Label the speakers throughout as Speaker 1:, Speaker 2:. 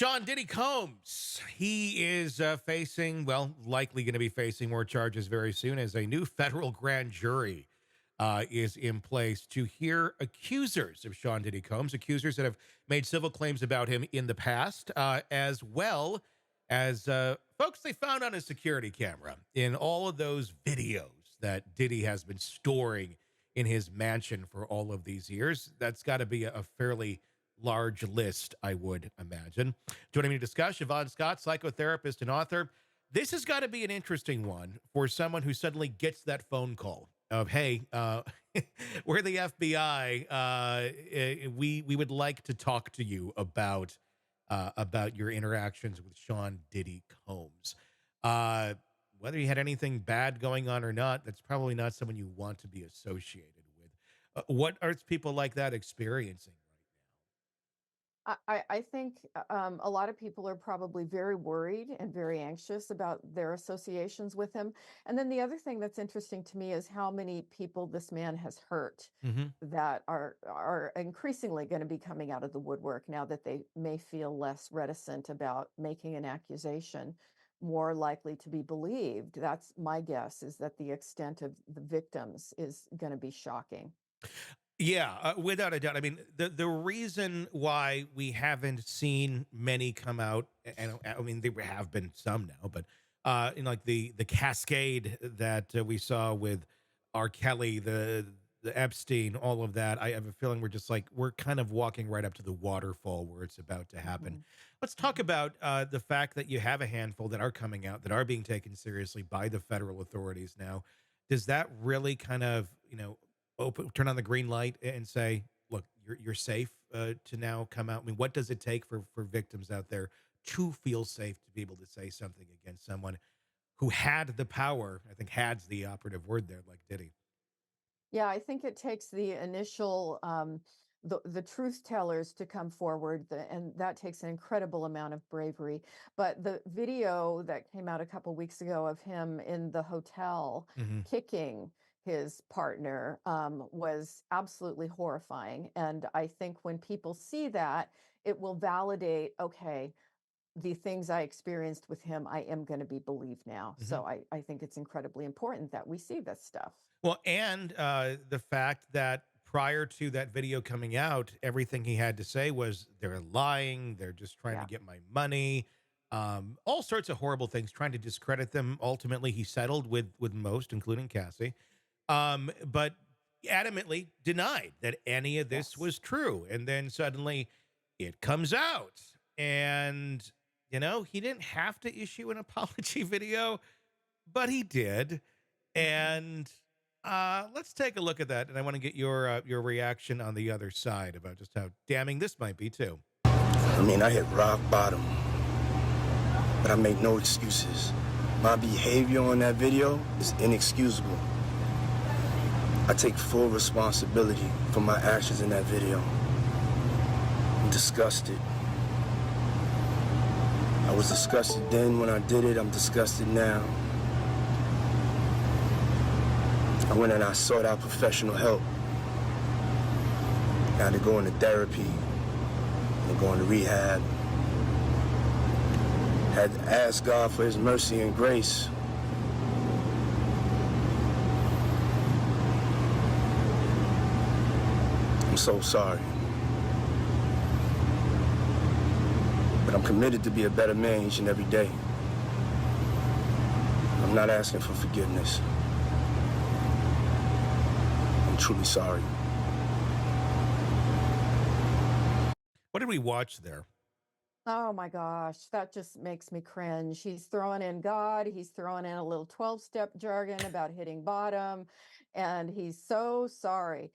Speaker 1: Sean Diddy Combs, he is facing, well, likely going to be facing more charges very soon as a new federal grand jury is in place to hear accusers of Sean Diddy Combs, accusers that have made civil claims about him in the past, as well as folks they found on a security camera in all of those videos that Diddy has been storing in his mansion for all of these years. That's got to be a fairly large list, I would imagine. Joining me to discuss, Shavaun Scott, psychotherapist and author. This has got to be an interesting one for someone who suddenly gets that phone call of, "Hey, we're the FBI. We would like to talk to you about your interactions with Sean Diddy Combs." Whether you had anything bad going on or not, that's probably not someone you want to be associated with. What are people like that experiencing
Speaker 2: I think a lot of people are probably very worried and very anxious about their associations with him. And then the other thing that's interesting to me is how many people this man has hurt
Speaker 1: right now?
Speaker 2: that are increasingly going to be coming out of the woodwork now that they may feel less reticent about making an accusation, more likely to be believed. That's my guess, is that the extent of the victims is going to be shocking.
Speaker 1: Yeah, without a doubt. I mean, the reason why we haven't seen many come out, and I mean, there have been some now, but in like the cascade that we saw with R. Kelly, the Epstein, all of that, I have a feeling we're kind of walking right up to the waterfall where it's about to happen.
Speaker 2: Mhm.
Speaker 1: Let's talk
Speaker 2: Mhm.
Speaker 1: about the fact that you have a handful that are coming out that are being taken seriously by the federal authorities now. Does that really kind of turn on the green light and say, "Look, you're safe to now come out"? I mean, what does it take for victims out there to feel safe to be able to say something against someone who had the power? I think "had's" the operative word there, like Diddy.
Speaker 2: Yeah, I think it takes the initial the truth tellers to come forward, and that takes an incredible amount of bravery. But the video that came out a couple weeks ago of him in the hotel
Speaker 1: Hmm.
Speaker 2: kicking his partner was absolutely horrifying. And I think when people see that, it will validate, okay, the things I experienced with him, I am going to be believed now.
Speaker 1: Hmm.
Speaker 2: So I think it's incredibly important that we see this stuff.
Speaker 1: Well, and the fact that prior to that video coming out, everything he had to say was they're lying, they're just trying to
Speaker 2: Yeah.
Speaker 1: get my money, all sorts of horrible things, trying to discredit them. Ultimately, he settled with most, including Cassie, but adamantly denied that any of this
Speaker 2: Yes.
Speaker 1: was true. And then suddenly it comes out. And, he didn't have to issue an apology video, but he did.
Speaker 2: Mhm.
Speaker 1: And let's take a look at that. And I want to get your reaction on the other side about just how damning this might be, too.
Speaker 3: I mean, I hit rock bottom, but I make no excuses. My behavior on that video is inexcusable. I take full responsibility for my actions in that video. I'm disgusted. I was disgusted then when I did it. I'm disgusted now. I went and I sought out professional help. I had to go into therapy and go into rehab. Had to ask God for his mercy and grace. I'm so sorry. But I'm committed to be a better man each and every day. I'm not asking for forgiveness. I'm truly sorry.
Speaker 1: What did we watch there?
Speaker 2: Oh my gosh, that just makes me cringe. He's throwing in God, he's throwing in a little 12-step jargon about hitting bottom, and he's so sorry.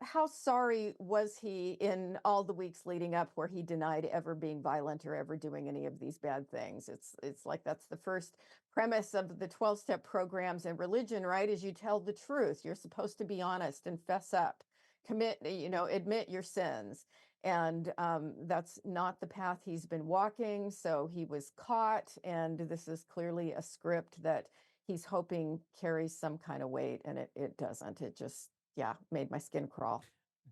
Speaker 2: How sorry was he in all the weeks leading up where he denied ever being violent or ever doing any of these bad things? It's like that's the first premise of the 12-step programs in religion, right? Is you tell the truth. You're supposed to be honest and fess up, commit, admit your sins. And that's not the path he's been walking. So he was caught, and this is clearly a script that he's hoping carries some kind of weight, and it doesn't. It just, yeah, made my skin crawl.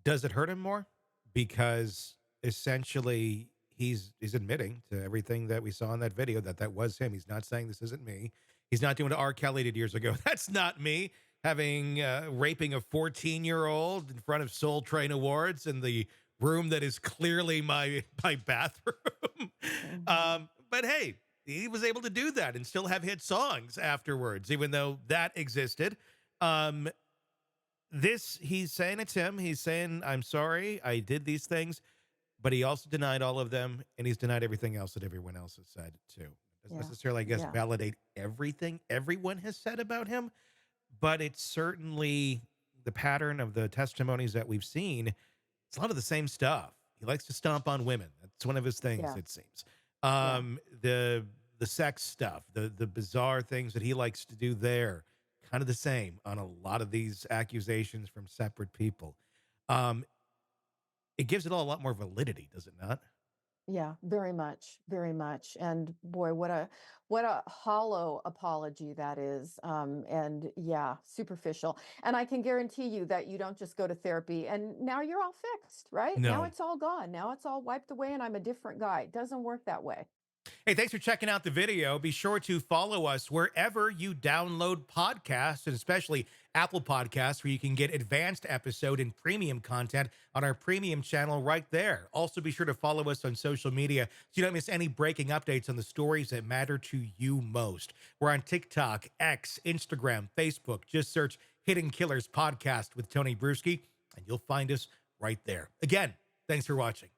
Speaker 1: Does it hurt him more? Because essentially he's admitting to everything that we saw in that video that was him. He's not saying this isn't me. He's not doing what R. Kelly did years ago. That's not me having raping a 14-year-old in front of Soul Train Awards in the room that is clearly my bathroom.
Speaker 2: Mhm.
Speaker 1: But hey, he was able to do that and still have hit songs afterwards, even though that existed. Um, this he's saying it's him. He's saying, I'm sorry, I did these things, but he also denied all of them, and he's denied everything else that everyone else has said too. Doesn't
Speaker 2: Yeah.
Speaker 1: necessarily, I guess,
Speaker 2: Yeah.
Speaker 1: validate everything everyone has said about him, but it's certainly the pattern of the testimonies that we've seen. It's a lot of the same stuff. He likes to stomp on women. That's one of his things,
Speaker 2: Yeah.
Speaker 1: it seems.
Speaker 2: Yeah.
Speaker 1: The sex stuff, the bizarre things that he likes to do there, kind of the same on a lot of these accusations from separate people. Um, it gives it all a lot more validity, does it not?
Speaker 2: Yeah, very much, very much. And boy, what a hollow apology that is. And yeah, superficial. And I can guarantee you that you don't just go to therapy and now you're all fixed, right? Now
Speaker 1: No.
Speaker 2: it's all gone. Now it's all wiped away and I'm a different guy. It doesn't work that way.
Speaker 1: Hey, thanks for checking out the video. Be sure to follow us wherever you download podcasts, and especially Apple Podcasts, where you can get advanced episode and premium content on our premium channel right there. Also, be sure to follow us on social media so you don't miss any breaking updates on the stories that matter to you most. We're on TikTok, X, Instagram, Facebook. Just search Hidden Killers Podcast with Tony Brueski, and you'll find us right there. Again, thanks for watching.